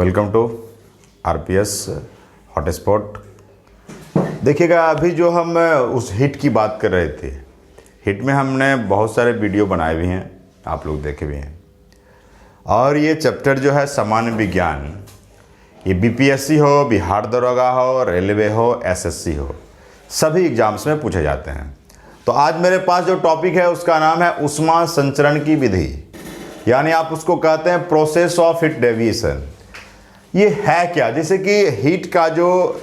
Welcome to RPS hotspot. देखिएगा, अभी जो हम उस हिट की बात कर रहे थे, हिट में हमने बहुत सारे वीडियो बनाए भी हैं, आप लोग देखे भी हैं। और ये चैप्टर जो है सामान्य विज्ञान, ये बीपीएससी हो, बिहार दरोगा हो, रेलवे हो, एसएससी हो, सभी एग्जाम्स में पूछे जाते हैं। तो आज मेरे पास जो टॉपिक है उसका नाम है ऊष्मा संचरण की विधि, यानी आप उसको कहते हैं प्रोसेस ऑफ हीट डेविएशन। ये है क्या? जैसे कि हीट का जो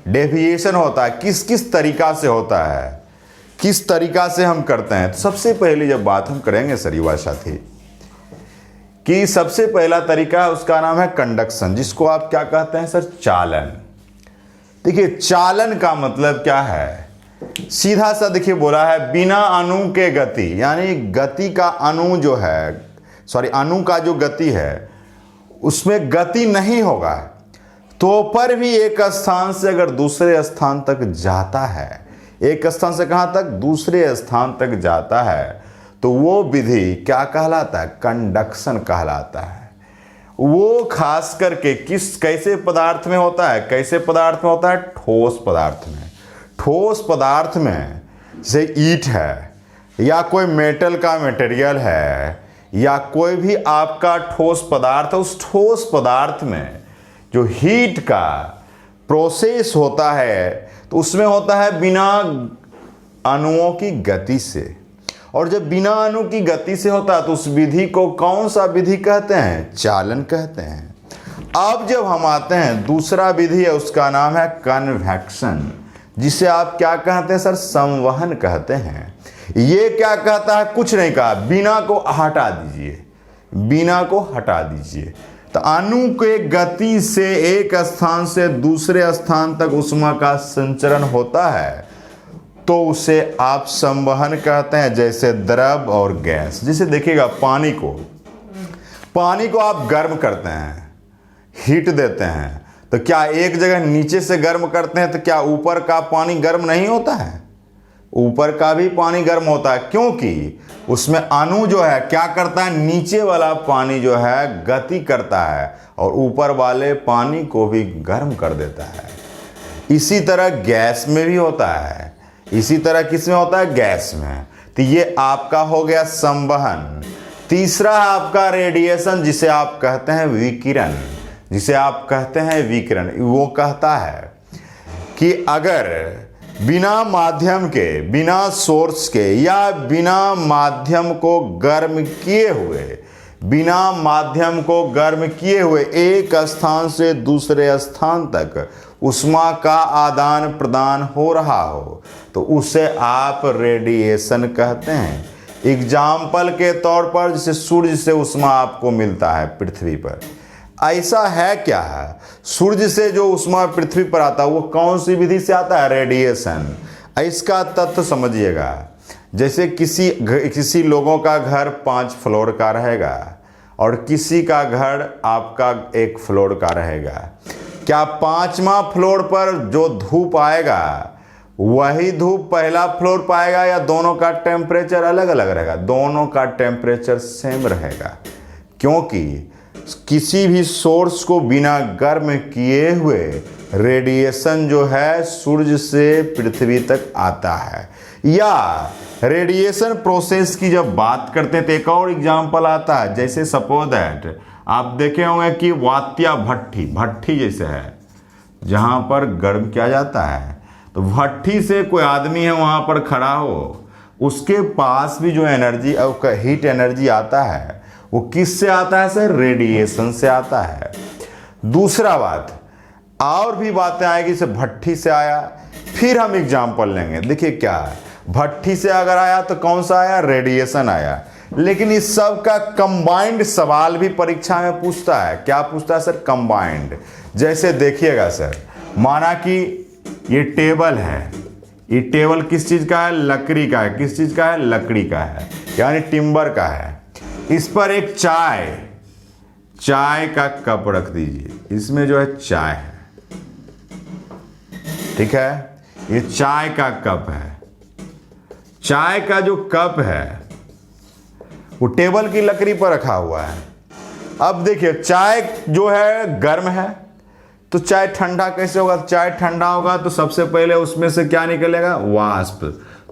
डेविएशन होता है किस किस तरीका से होता है, किस तरीका से हम करते हैं। तो सबसे पहली जब बात हम करेंगे सर युवा साथी, कि सबसे पहला तरीका है उसका नाम है कंडक्शन, जिसको आप क्या कहते हैं सर? चालन। देखिए, चालन का मतलब क्या है? सीधा सा देखिए बोला है बिना अणु के गति, यानी गति का अणु जो है, अणु का जो गति है उसमें गति नहीं होगा, तो पर भी एक स्थान से अगर दूसरे स्थान तक जाता है, एक स्थान से कहां तक? दूसरे स्थान तक जाता है, तो वो विधि क्या कहलाता है? कंडक्शन कहलाता है। वो खास करके कैसे पदार्थ में होता है? कैसे पदार्थ में होता है? ठोस पदार्थ में। ठोस पदार्थ में जैसे ईंट है, या कोई मेटल का मटेरियल है, या कोई भी आपका ठोस पदार्थ है, उस ठोस पदार्थ में जो हीट का प्रोसेस होता है तो उसमें होता है बिना अणुओं की गति से। और जब बिना अणु की गति से होता है तो उस विधि को कौन सा विधि कहते हैं? चालन कहते हैं। अब जब हम आते हैं, दूसरा विधि है उसका नाम है कन्वेक्शन, जिसे आप क्या कहते हैं सर? संवहन कहते हैं। ये क्या कहता है? कुछ नहीं कहा, बिना को हटा दीजिए, बिना को हटा दीजिए। तो अणु के गति से एक स्थान से दूसरे स्थान तक ऊष्मा का संचरण होता है, तो उसे आप संवहन कहते हैं। जैसे द्रव और गैस, जैसे देखिएगा पानी को आप गर्म करते हैं, हीट देते हैं, तो क्या एक जगह नीचे से गर्म करते हैं तो क्या ऊपर का पानी गर्म नहीं होता है? ऊपर का भी पानी गर्म होता है, क्योंकि उसमें अणु जो है क्या करता है? नीचे वाला पानी जो है गति करता है और ऊपर वाले पानी को भी गर्म कर देता है। इसी तरह गैस में भी होता है, इसी तरह किस में होता है? गैस में। तो ये आपका हो गया संवहन। तीसरा है आपका रेडिएशन, जिसे आप कहते हैं विकिरण, जिसे आप कहते हैं विकिरण। वो कहता है कि अगर बिना माध्यम के, बिना सोर्स के, या बिना माध्यम को गर्म किए हुए, बिना माध्यम को गर्म किए हुए एक स्थान से दूसरे स्थान तक ऊष्मा का आदान प्रदान हो रहा हो, तो उसे आप रेडिएशन कहते हैं। एग्जाम्पल के तौर पर जैसे सूर्य से ऊष्मा आपको मिलता है पृथ्वी पर, ऐसा है क्या है? सूर्य से जो ऊष्मा पृथ्वी पर आता है वो कौन सी विधि से आता है? रेडिएशन। इसका तथ्य समझिएगा, जैसे किसी लोगों का घर 5 फ्लोर का रहेगा और किसी का घर आपका 1 फ्लोर का रहेगा। क्या 5वां फ्लोर पर जो धूप आएगा वही धूप पहला फ्लोर पाएगा, या दोनों का टेम्परेचर अलग अलग रहेगा? दोनों का टेम्परेचर सेम रहेगा, क्योंकि किसी भी सोर्स को बिना गर्म किए हुए रेडिएशन जो है सूर्य से पृथ्वी तक आता है। या रेडिएशन प्रोसेस की जब बात करते हैं तो एक और एग्जांपल आता है, जैसे सपोज दैट आप देखे होंगे कि वात्या भट्ठी जैसे है, जहां पर गर्म किया जाता है, तो भट्ठी से कोई आदमी है वहां पर खड़ा हो, उसके पास भी जो एनर्जी, हीट एनर्जी आता है, वो किस से आता है सर? रेडिएशन से आता है। दूसरा बात, और भी बातें आएगी, जैसे भट्ठी से आया, फिर हम एग्जांपल लेंगे। देखिए क्या है, भट्ठी से अगर आया तो कौन सा आया? रेडिएशन आया। लेकिन इस सब का कंबाइंड सवाल भी परीक्षा में पूछता है। क्या पूछता है सर? कंबाइंड। जैसे देखिएगा सर, माना कि ये टेबल है, ये टेबल किस चीज का है? लकड़ी का है। किस चीज का है? लकड़ी का है, यानी टिम्बर का है। इस पर एक चाय का कप रख दीजिए, इसमें जो है चाय है, ठीक है? ये चाय का कप है। चाय का जो कप है वो टेबल की लकड़ी पर रखा हुआ है, अब देखिए चाय जो है गर्म है, तो चाय ठंडा कैसे होगा? चाय ठंडा होगा तो सबसे पहले उसमें से क्या निकलेगा? वाष्प।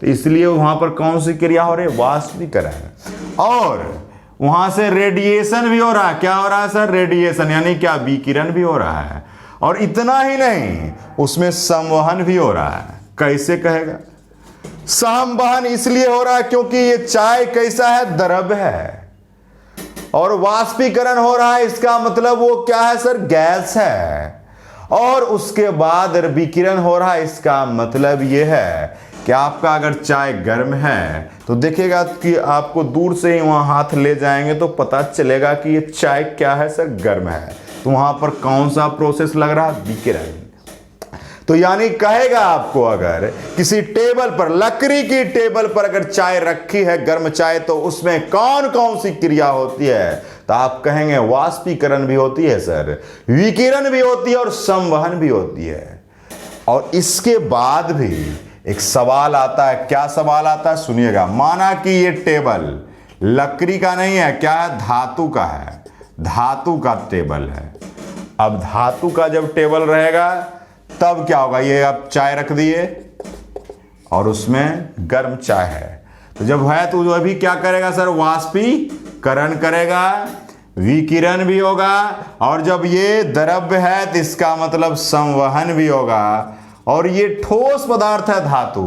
तो इसलिए वहां पर कौन सी क्रिया हो रही है? वाष्पीकरण। और वहां से रेडिएशन भी हो रहा है। क्या हो रहा है सर? रेडिएशन, यानी क्या? विकिरण भी हो रहा है। और इतना ही नहीं, उसमें संवहन भी हो रहा है। कैसे कहेगा? संवहन इसलिए हो रहा है क्योंकि ये चाय कैसा है? द्रव है। और वाष्पीकरण हो रहा है, इसका मतलब वो क्या है सर? गैस है। और उसके बाद विकिरण हो रहा है, इसका मतलब ये है कि आपका अगर चाय गर्म है तो देखिएगा कि आपको दूर से ही वहां हाथ ले जाएंगे तो पता चलेगा कि ये चाय क्या है सर? गर्म है। तो वहां पर कौन सा प्रोसेस लग रहा है? विकिरण। तो यानी कहेगा आपको, अगर किसी टेबल पर, लकड़ी की टेबल पर अगर चाय रखी है, गर्म चाय, तो उसमें कौन कौन सी क्रिया होती है? तो आप कहेंगे वाष्पीकरण भी होती है सर, विकिरण भी होती है और संवहन भी होती है। और इसके बाद भी एक सवाल आता है। क्या सवाल आता है? सुनिएगा। माना कि ये टेबल लकड़ी का नहीं है, क्या है? धातु का है। धातु का टेबल है। अब धातु का जब टेबल रहेगा तब क्या होगा? ये आप चाय रख दिए और उसमें गर्म चाय है, तो जब है तो जो अभी क्या करेगा सर? वाष्पीकरण करेगा, विकिरण भी होगा। और जब ये द्रव्य है तो इसका मतलब संवहन भी होगा। और ये ठोस पदार्थ है धातु,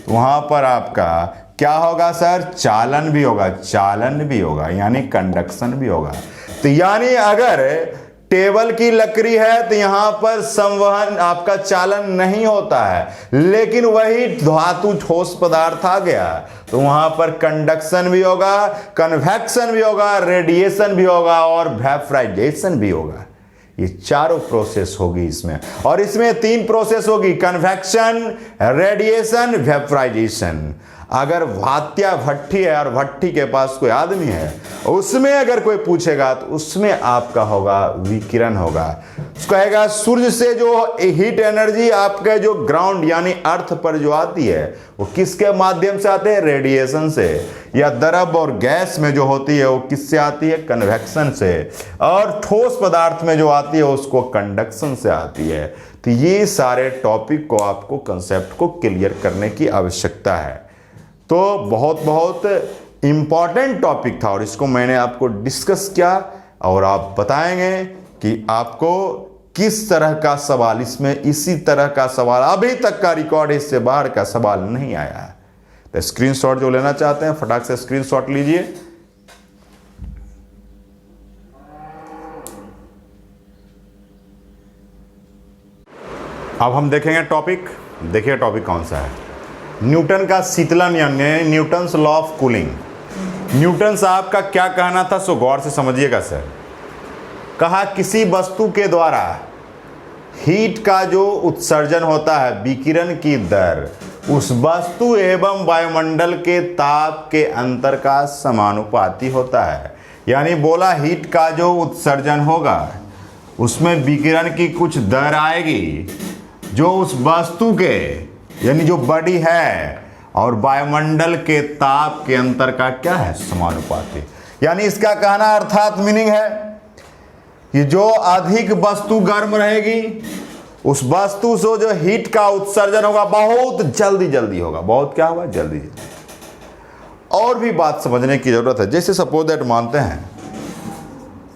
तो वहां पर आपका क्या होगा सर? चालन भी होगा। चालन भी होगा यानी कंडक्शन भी होगा। तो यानी अगर टेबल की लकड़ी है तो यहां पर संवहन, आपका चालन नहीं होता है, लेकिन वही धातु ठोस पदार्थ आ गया तो वहां पर कंडक्शन भी होगा, कन्वेक्शन भी होगा, रेडिएशन भी होगा और वेपराइजेशन भी होगा। ये चारों प्रोसेस होगी इसमें। और इसमें 3 प्रोसेस होगी: कन्वेक्शन, रेडिएशन, वेपराइजेशन। अगर वात्या भट्ठी है और भट्ठी के पास कोई आदमी है, उसमें अगर कोई पूछेगा तो उसमें आपका होगा विकिरण होगा। उसको कहेगा सूर्य से जो हीट एनर्जी आपके जो ग्राउंड यानी अर्थ पर जो आती है वो किसके माध्यम से आते हैं? रेडिएशन से। या द्रव और गैस में जो होती है वो किससे आती है? कन्वेक्शन से। और ठोस पदार्थ में जो आती है उसको कंडक्शन से आती है। तो ये सारे टॉपिक को आपको, कंसेप्ट को क्लियर करने की आवश्यकता है। तो बहुत बहुत इंपॉर्टेंट टॉपिक था और इसको मैंने आपको डिस्कस किया। और आप बताएंगे कि आपको किस तरह का सवाल इसमें, इसी तरह का सवाल अभी तक का रिकॉर्ड, इससे बाहर का सवाल नहीं आया है। तो स्क्रीनशॉट जो लेना चाहते हैं फटाक से स्क्रीनशॉट लीजिए। अब हम देखेंगे टॉपिक। देखिए टॉपिक कौन सा है? न्यूटन का शीतलन यानी Newton's law of cooling. Newton साहब का क्या कहना था, सो गौर से समझिएगा सर। कहा किसी वस्तु के द्वारा हीट का जो उत्सर्जन होता है, विकिरण की दर, उस वस्तु एवं वायुमंडल के ताप के अंतर का समानुपाती होता है। यानी बोला हीट का जो उत्सर्जन होगा उसमें विकिरण की कुछ दर आएगी जो उस वस्तु के, यानी जो बॉडी है, और वायुमंडल के ताप के अंतर का क्या है? समानुपाती। यानी इसका कहना अर्थात मीनिंग है कि जो अधिक वस्तु गर्म रहेगी उस वस्तु से जो हीट का उत्सर्जन होगा बहुत जल्दी जल्दी होगा। बहुत क्या होगा? जल्दी जल्दी। और भी बात समझने की जरूरत है। जैसे सपोज दैट मानते हैं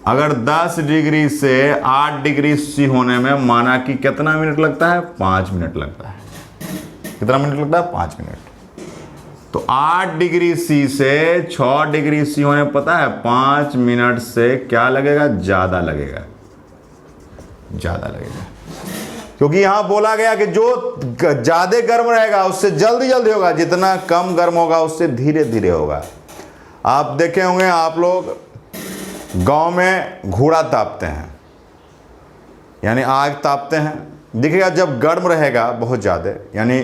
अगर 10 डिग्री से 8 डिग्री सी होने में माना कि कितना मिनट लगता है? 5 मिनट लगता है। कितना मिनट लगता है? 5 मिनट। तो 8 डिग्री सी से 6 डिग्री सी होने पता है 5 मिनट से क्या लगेगा? ज्यादा लगेगा। ज्यादा लगेगा क्योंकि यहां बोला गया कि जो ज्यादा गर्म रहेगा उससे जल्दी जल्दी होगा, जितना कम गर्म होगा उससे धीरे धीरे होगा। आप देखे होंगे, आप लोग गांव में घोड़ा तापते हैं यानी आग तापते हैं। देखिएगा जब गर्म रहेगा बहुत ज़्यादा, यानी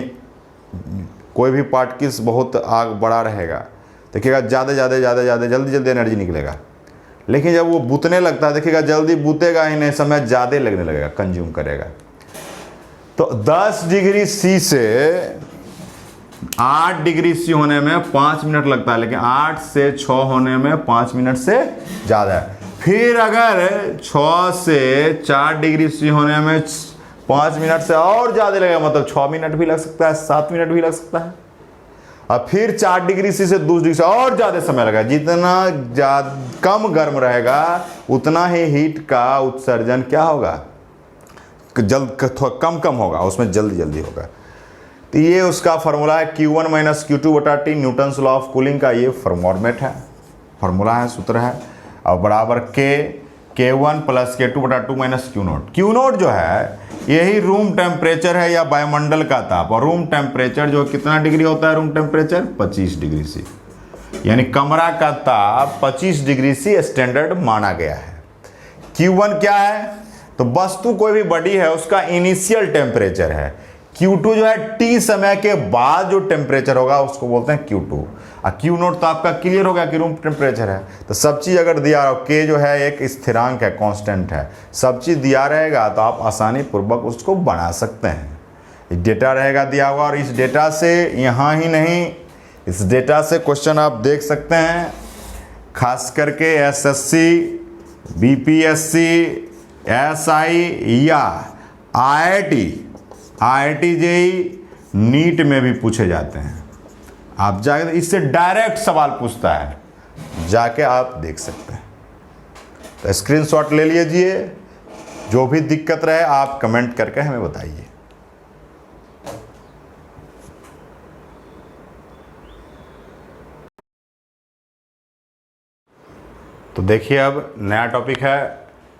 कोई भी पार्टिकल्स बहुत आग बड़ा रहेगा, देखिएगा ज़्यादा जल्दी जल्दी एनर्जी निकलेगा। लेकिन जब वो बुतने लगता है देखिएगा जल्दी बुतेगा ही नहीं, समय ज़्यादा लगने लगेगा, कंज्यूम करेगा। तो 10 डिग्री सी से 8 डिग्री सी होने में 5 मिनट लगता है, लेकिन 8 से 6 होने में 5 मिनट से ज़्यादा है। फिर अगर 6 से 4 डिग्री सी होने में 5 मिनट से और ज़्यादा लगेगा, मतलब 6 मिनट भी लग सकता है, 7 मिनट भी लग सकता है। अब फिर 4 डिग्री सी से 2 डिग्री से और ज़्यादा समय लगेगा। जितना कम गर्म रहेगा उतना ही हीट का उत्सर्जन क्या होगा, कम कम होगा, उसमें जल्दी होगा। तो ये उसका फॉर्मूला है Q1 minus Q2/T, Newton's law of cooling का ये फॉर्मेट है, फॉर्मूला है, सूत्र है। और बराबर K1 plus K2/2 minus Q0। Q0 जो है यही रूम टेम्परेचर है या वायुमंडल का ताप, और रूम टेम्परेचर जो कितना डिग्री होता है, रूम टेम्परेचर 25 डिग्री सी, यानी कमरा का ताप 25 डिग्री सी स्टैंडर्ड माना गया है। Q1 क्या है, तो वस्तु कोई भी बड़ी है उसका इनिशियल टेम्परेचर है। Q2 जो है T समय के बाद जो टेम्परेचर होगा उसको बोलते हैं Q2। और Q0 तो आपका क्लियर हो गया कि रूम टेम्परेचर है। तो सब चीज़ अगर दिया हो, K जो है एक स्थिरांक है, कांस्टेंट है, सब चीज़ दिया रहेगा तो आप आसानी पूर्वक उसको बना सकते हैं। डेटा रहेगा दिया हुआ, और इस डेटा से यहाँ ही नहीं, इस डेटा से क्वेश्चन आप देख सकते हैं, खास करके SSC, BPSC, SI या IIT JEE, नीट में भी पूछे जाते हैं। आप जाके इससे डायरेक्ट सवाल पूछता है, जाके आप देख सकते हैं। तो स्क्रीनशॉट ले लीजिए, जो भी दिक्कत रहे आप कमेंट करके हमें बताइए। तो देखिए अब नया टॉपिक है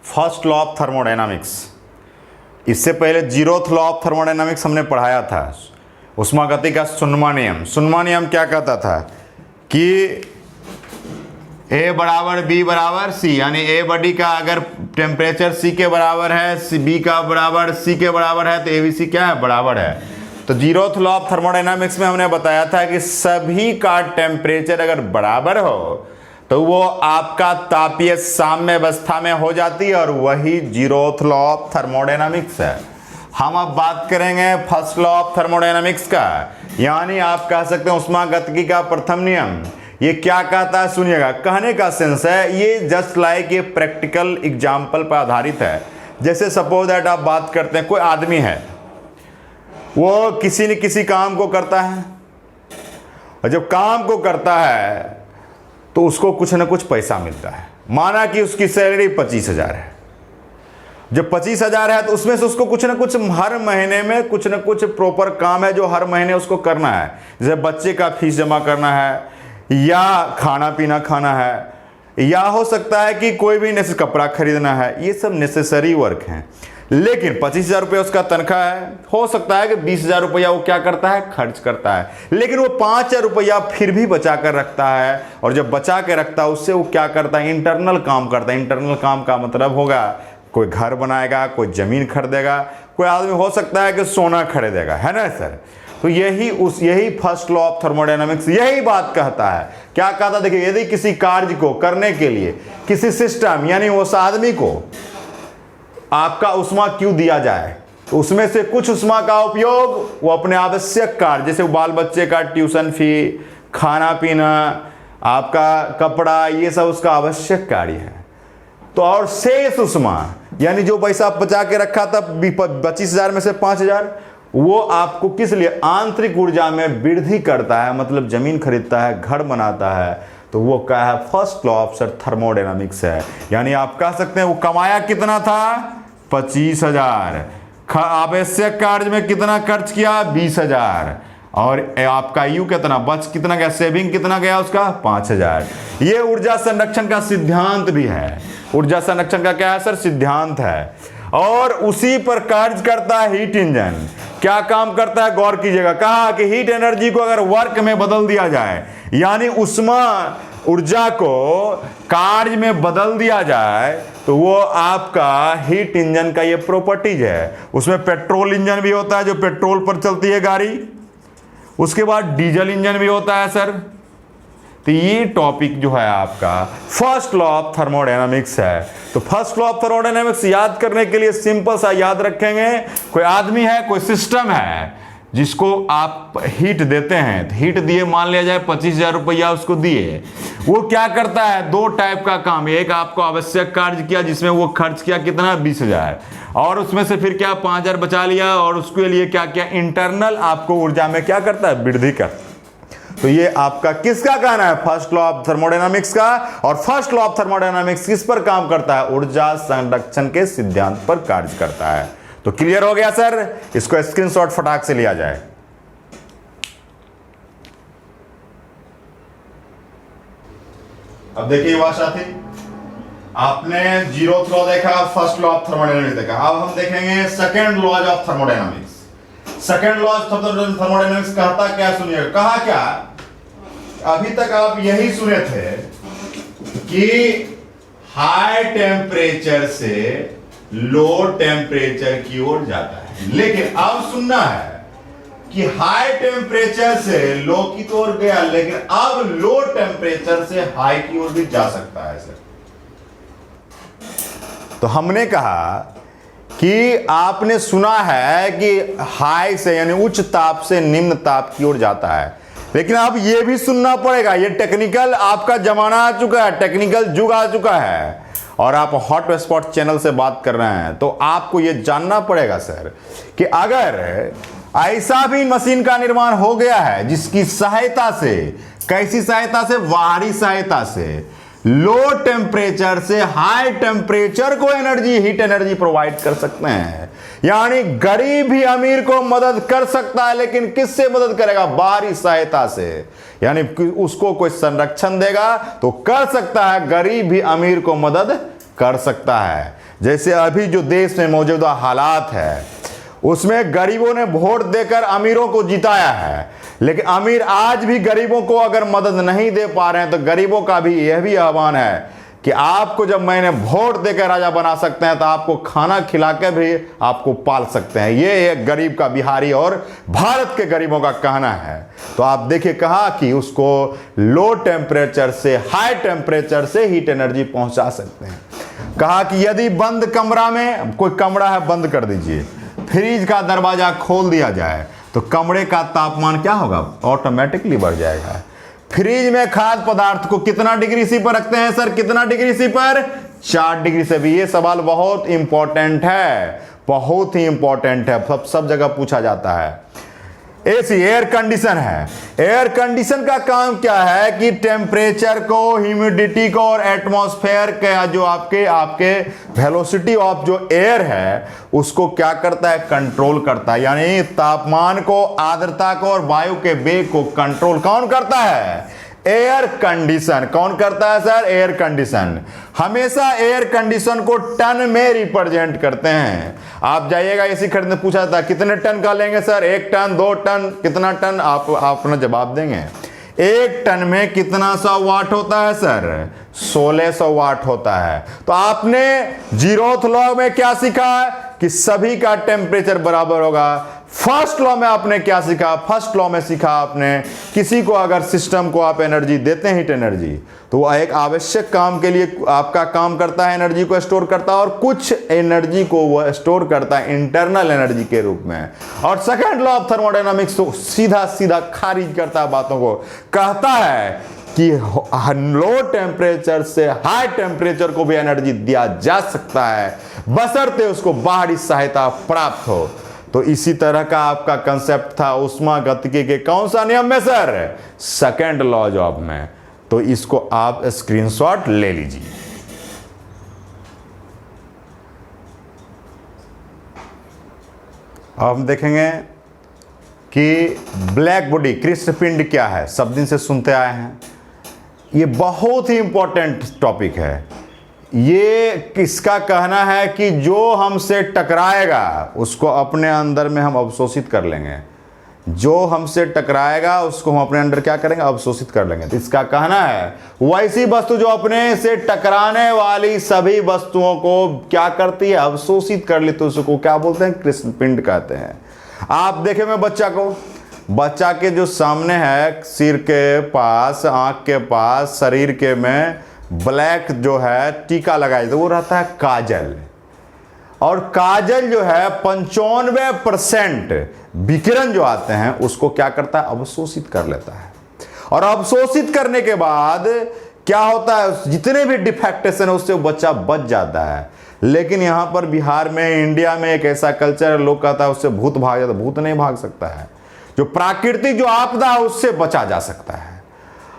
फर्स्ट लॉ ऑफ थर्मोडायनामिक्स। इससे पहले 0th लॉ ऑफ थर्मोडायनामिक्स हमने पढ़ाया था, उष्मागति का शून्यमा नियम। शून्यमा नियम क्या कहता था कि A बराबर B बराबर C, यानी A बड़ी का अगर टेम्परेचर C के बराबर है, B का बराबर C के बराबर है, तो ABC क्या है, बराबर है। तो 0th लॉ ऑफ थर्मोडायनामिक्स में हमने बताया था कि सभी का टेम्परेचर अगर बराबर हो तो वो आपका तापीय साम्य अवस्था में हो जाती है, और वही 0th लॉ ऑफ थर्मोडायनामिक्स है। हम अब बात करेंगे फर्स्ट लॉ ऑफ थर्मोडायनामिक्स का, यानी आप कह सकते हैं उष्मागतिकी का प्रथम नियम। ये क्या कहता है सुनिएगा, कहने का सेंस है ये जस्ट लाइक ये प्रैक्टिकल एग्जाम्पल पर आधारित है। जैसे सपोज दैट आप बात करते हैं, कोई आदमी है, वो किसी न किसी काम को करता है, और जब काम को करता है तो उसको कुछ ना कुछ पैसा मिलता है। माना कि उसकी सैलरी 25,000 है। जब 25,000 है तो उसमें से उसको कुछ ना कुछ हर महीने में कुछ ना कुछ प्रॉपर काम है जो हर महीने उसको करना है। जैसे बच्चे का फीस जमा करना है, या खाना पीना खाना है, या हो सकता है कि कोई भी कपड़ा खरीदना है। ये सब नेसेसरी वर्क हैं। लेकिन 25,000 रुपये उसका तनख्वाह है, हो सकता है कि 20,000 रुपया वो क्या करता है, खर्च करता है। लेकिन वो 5,000 रुपया फिर भी बचा कर रखता है, और जब बचा के रखता है उससे वो क्या करता है, इंटरनल काम करता है। इंटरनल काम का मतलब होगा कोई घर बनाएगा, कोई ज़मीन खरीदेगा, कोई आदमी हो सकता है कि सोना खरीदेगा, है ना सर। तो यही फर्स्ट लॉ ऑफ थर्मोडायनामिक्स यही बात कहता है। क्या कहता है, देखिए, यदि किसी कार्य को करने के लिए किसी सिस्टम यानी उस आदमी को आपका उष्मा क्यों दिया जाए, तो उसमें से कुछ उष्मा का उपयोग वो अपने आवश्यक कार्य, जैसे बाल बच्चे का ट्यूशन फी, खाना पीना, आपका कपड़ा, ये सब उसका आवश्यक कार्य है। तो और शेष उष्मा यानी जो पैसा आप बचा के रखा था 25,000 में से 5,000, वो आपको किस लिए, आंतरिक ऊर्जा में वृद्धि करता है, मतलब जमीन खरीदता है, घर बनाता है। तो वो क्या है, फर्स्ट लॉ ऑफ थर्मोडायनामिक्स है। यानी आप कह सकते हैं वो कमाया कितना था, 25,000, आवश्यक कार्य में कितना खर्च किया, 20,000, और आपका यू कितना गया, सेविंग कितना गया उसका, 5,000। ये ऊर्जा संरक्षण का सिद्धांत भी है। ऊर्जा संरक्षण का क्या है सर, सिद्धांत है। और उसी पर कार्य करता है हीट इंजन। क्या काम करता है, गौर कीजिएगा, कहा कि हीट एनर्जी को अगर वर्क में बदल दिया जाए, यानी उष्मा ऊर्जा को कार्य में बदल दिया जाए, तो वो आपका हीट इंजन का ये प्रॉपर्टीज है। उसमें पेट्रोल इंजन भी होता है जो पेट्रोल पर चलती है गाड़ी, उसके बाद डीजल इंजन भी होता है सर। तो ये टॉपिक जो है आपका फर्स्ट लॉ ऑफ थर्मोडायनामिक्स है। तो फर्स्ट लॉ ऑफ थर्मोडायनामिक्स याद करने के लिए सिंपल सा याद रखेंगे, कोई आदमी है, कोई सिस्टम है, जिसको आप हीट देते हैं, तो हीट दिए, मान लिया जाए 25,000 रुपया उसको दिए, वो क्या करता है, दो टाइप का काम। एक आपको आवश्यक कार्य किया जिसमें वो खर्च किया कितना, 20,000, और उसमें से फिर क्या 5,000 बचा लिया, और उसके लिए क्या किया, इंटरनल आपको ऊर्जा में क्या करता है, वृद्धि करता है। तो ये आपका किसका कहना है, फर्स्ट लॉ ऑफ थर्मोडायनामिक्स का। और फर्स्ट लॉ ऑफ थर्मोडायनामिक्स किस पर काम करता है, ऊर्जा संरक्षण के सिद्धांत पर कार्य करता है। तो क्लियर हो गया सर, इसको स्क्रीनशॉट फटाक से लिया जाए। अब देखिए युवा साथी, आपने जीरोथ लॉ देखा, फर्स्ट लॉ ऑफ थर्मोडायनामिक्स देखा, अब हम देखेंगे second law of thermodynamics. Second law of thermodynamics कहता क्या, सुनिए, कहा क्या, अभी तक आप यही सुने थे कि हाई टेम्परेचर से लो टेम्परेचर की ओर जाता है, लेकिन अब सुनना है कि हाई टेम्परेचर से लो की ओर गया, लेकिन अब लो टेम्परेचर से हाई की ओर भी जा सकता है सर। तो हमने कहा कि आपने सुना है कि हाई से यानी उच्च ताप से निम्न ताप की ओर जाता है, लेकिन अब यह भी सुनना पड़ेगा, ये टेक्निकल आपका जमाना आ चुका है, टेक्निकल युग आ चुका है, और आप हॉट स्पॉट चैनल से बात कर रहे हैं, तो आपको यह जानना पड़ेगा सर कि अगर ऐसा भी मशीन का निर्माण हो गया है जिसकी सहायता से, कैसी सहायता से, बाहरी सहायता से लो टेम्परेचर से हाई टेम्परेचर को एनर्जी, हीट एनर्जी प्रोवाइड कर सकते हैं, यानी गरीब भी अमीर को मदद कर सकता है, लेकिन किससे मदद करेगा, बाहरी सहायता से, यानी उसको कोई संरक्षण देगा तो कर सकता है, गरीब भी अमीर को मदद कर सकता है। जैसे अभी जो देश में मौजूदा हालात है उसमें गरीबों ने वोट देकर अमीरों को जिताया है, लेकिन अमीर आज भी गरीबों को अगर मदद नहीं दे पा रहे हैं, तो गरीबों का भी यह भी आह्वान है कि आपको जब मैंने वोट देकर राजा बना सकते हैं, तो आपको खाना खिला के भी आपको पाल सकते हैं। ये एक गरीब का, बिहारी और भारत के गरीबों का कहना है। तो आप देखिए, कहा कि उसको लो टेम्परेचर से हाई टेम्परेचर से हीट एनर्जी पहुंचा सकते हैं। कहा कि यदि बंद कमरा में, कोई कमरा है बंद कर दीजिए, फ्रिज का दरवाजा खोल दिया जाए, तो कमरे का तापमान क्या होगा, ऑटोमेटिकली बढ़ जाएगा। फ्रिज में खाद्य पदार्थ को कितना डिग्री सी पर रखते हैं सर, कितना डिग्री सी पर, 4 डिग्री से भी। ये सवाल बहुत इंपॉर्टेंट है, बहुत ही इंपॉर्टेंट है, सब जगह पूछा जाता है। एसी एयर कंडीशन है, एयर कंडीशन का काम क्या है कि टेम्परेचर को, ह्यूमिडिटी को और एटमॉस्फेयर का जो आपके वेलोसिटी ऑफ जो एयर है उसको क्या करता है, कंट्रोल करता है, यानी तापमान को, आर्द्रता को और वायु के वेग को कंट्रोल कौन करता है, एयर कंडीशन। कौन करता है सर, एयर कंडीशन। हमेशा एयर कंडीशन को टन में रिप्रेजेंट करते हैं। आप जाइएगा एसी खरीदने, पूछा था कितने टन का लेंगे सर, 1 टन 2 टन, कितना टन, आप अपना जवाब देंगे। 1 टन में कितना 100 वाट होता है सर, 1600 वाट होता है। तो आपने जीरोथ लॉ में क्या सीखा कि सभी का टेम्परेचर बराबर होगा। फर्स्ट लॉ में आपने क्या सीखा, फर्स्ट लॉ में सीखा आपने, किसी को अगर सिस्टम को आप एनर्जी देते हैं, हीट एनर्जी, तो वह एक आवश्यक काम के लिए आपका काम करता है, एनर्जी को स्टोर करता है, और कुछ एनर्जी को वह स्टोर करता है इंटरनल एनर्जी के रूप में। और सेकेंड लॉ ऑफ थर्मोडायनामिक्स तो सीधा सीधा खारिज करता है बातों को, कहता है कि लो टेम्परेचर से हाई टेम्परेचर को भी एनर्जी दिया जा सकता है, बशर्ते उसको बाहरी सहायता प्राप्त हो। तो इसी तरह का आपका कंसेप्ट था ऊष्मागतिकी के कौन सा नियम में सर, सेकेंड लॉ ऑफ में। तो इसको आप स्क्रीनशॉट ले लीजिए। अब हम देखेंगे कि ब्लैक बॉडी, कृष्णपिंड क्या है, सब दिन से सुनते आए हैं। ये बहुत ही इंपॉर्टेंट टॉपिक है। ये किसका कहना है कि जो हमसे टकराएगा उसको अपने अंदर में हम अवशोषित कर लेंगे, जो हमसे टकराएगा उसको हम अपने अंदर क्या करेंगे, अवशोषित कर लेंगे। तो इसका कहना है वैसी वस्तु जो अपने से टकराने वाली सभी वस्तुओं को क्या करती है, अवशोषित कर लेती है, उसको क्या बोलते हैं, कृष्णपिंड कहते हैं। आप देखें, मैं बच्चा के जो सामने है, सिर के पास, आंख के पास, शरीर के में ब्लैक जो है टीका लगाई, तो वो रहता है काजल। और काजल जो है 95% विकिरण जो आते हैं उसको क्या करता है, अवशोषित कर लेता है। और अवशोषित करने के बाद क्या होता है, जितने भी डिफेक्टेशन है उससे वो बच्चा बच जाता है। लेकिन यहाँ पर बिहार में, इंडिया में एक ऐसा कल्चर है, लोग कहता है उससे भूत भाग जाता है। भूत नहीं भाग सकता है, जो प्राकृतिक जो आपदा है उससे बचा जा सकता है।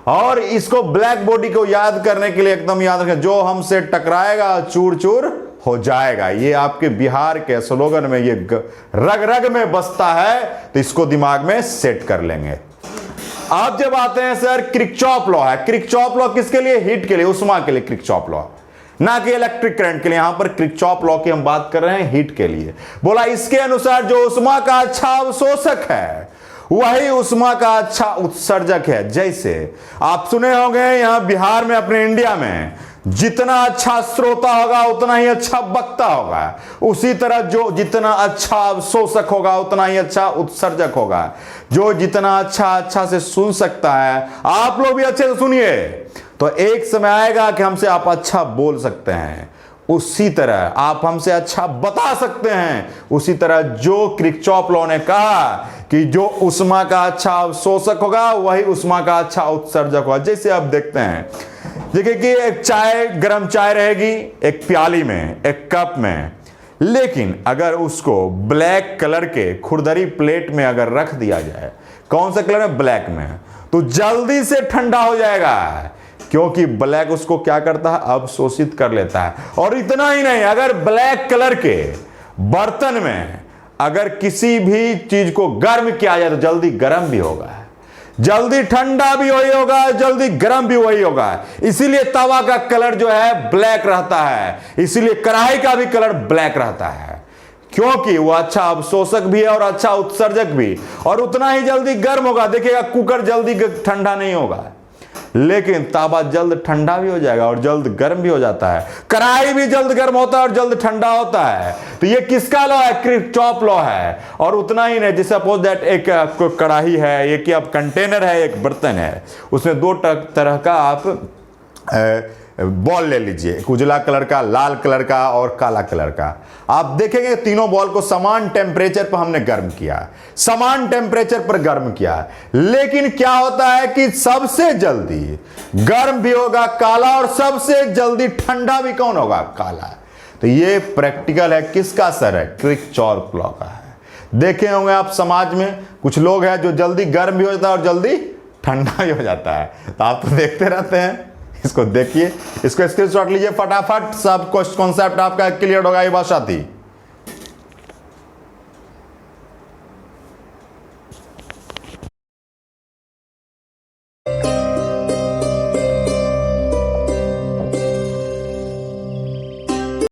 और इसको ब्लैक बॉडी को याद करने के लिए एकदम याद रखें, जो हमसे टकराएगा चूर चूर हो जाएगा। ये आपके बिहार के स्लोगन में ये रग रग में बसता है, तो इसको दिमाग में सेट कर लेंगे। आप जब आते हैं सर, क्रिकचॉप लॉ है। क्रिकचॉप लॉ किसके लिए, हीट के लिए, उष्मा के लिए क्रिकचॉप लॉ, ना कि इलेक्ट्रिक करंट के लिए। यहां पर क्रिकचॉप लॉ की हम बात कर रहे हैं हीट के लिए। बोला इसके अनुसार जो उष्मा का अच्छा अवशोषक है वही उष्मा का अच्छा उत्सर्जक है। जैसे आप सुने होंगे यहां बिहार में, अपने इंडिया में, जितना अच्छा श्रोता होगा उतना ही अच्छा वक्ता होगा। उसी तरह जो जितना अच्छा अवशोषक होगा उतना ही अच्छा उत्सर्जक होगा। जो जितना अच्छा से सुन सकता है, आप लोग भी अच्छे से सुनिए, तो एक समय आएगा कि हमसे आप अच्छा बोल सकते हैं। उसी तरह आप हमसे अच्छा बता सकते हैं। उसी तरह जो क्रिकचॉप लॉ ने कहा कि जो उष्मा का अच्छा अवशोषक होगा वही उष्मा का अच्छा उत्सर्जक होगा। जैसे आप देखते हैं, देखिए कि एक चाय, गर्म चाय रहेगी एक प्याली में, एक कप में, लेकिन अगर उसको ब्लैक कलर के खुरदरी प्लेट में अगर रख दिया जाए, कौन सा कलर है, ब्लैक में, तो जल्दी से ठंडा हो जाएगा, क्योंकि ब्लैक उसको क्या करता है, अवशोषित कर लेता है। और इतना ही नहीं, अगर ब्लैक कलर के बर्तन में अगर किसी भी चीज को गर्म किया जाए तो जल्दी गर्म भी होगा, जल्दी ठंडा भी वही होगा, जल्दी गर्म भी वही होगा। इसीलिए तवा का कलर जो है ब्लैक रहता है, इसीलिए कढ़ाई का भी कलर ब्लैक रहता है, क्योंकि वो अच्छा अवशोषक भी है और अच्छा उत्सर्जक भी, और उतना ही जल्दी गर्म होगा। देखिएगा कुकर जल्दी ठंडा नहीं होगा, लेकिन तवा जल्द ठंडा भी हो जाएगा और जल्द गर्म भी हो जाता है। कढ़ाई भी जल्द गर्म होता है और जल्द ठंडा होता है। तो ये किसका लॉ है, क्रिकचॉप लॉ है। और उतना ही नहीं, जैसे सपोज दैट एक कढ़ाई है, एक आप कंटेनर है, एक बर्तन है, उसमें दो तरह का आप बॉल ले लीजिए, उजला कलर का, लाल कलर का और काला कलर का। आप देखेंगे तीनों बॉल को समान टेम्परेचर पर हमने गर्म किया, समान टेम्परेचर पर गर्म किया, लेकिन क्या होता है कि सबसे जल्दी गर्म भी होगा काला, और सबसे जल्दी ठंडा भी कौन होगा, काला। तो ये प्रैक्टिकल है, किसका सर है, क्रिकचॉप लॉ का है। देखे होंगे आप समाज में कुछ लोग हैं जो जल्दी गर्म भी हो जाता है और जल्दी ठंडा भी हो जाता है। तो आप तो देखते रहते हैं, इसको देखिए, इसको स्क्रीनशॉट लीजिए फटाफट, सब कॉन्सेप्ट आपका क्लियर होगा ये बात साथी।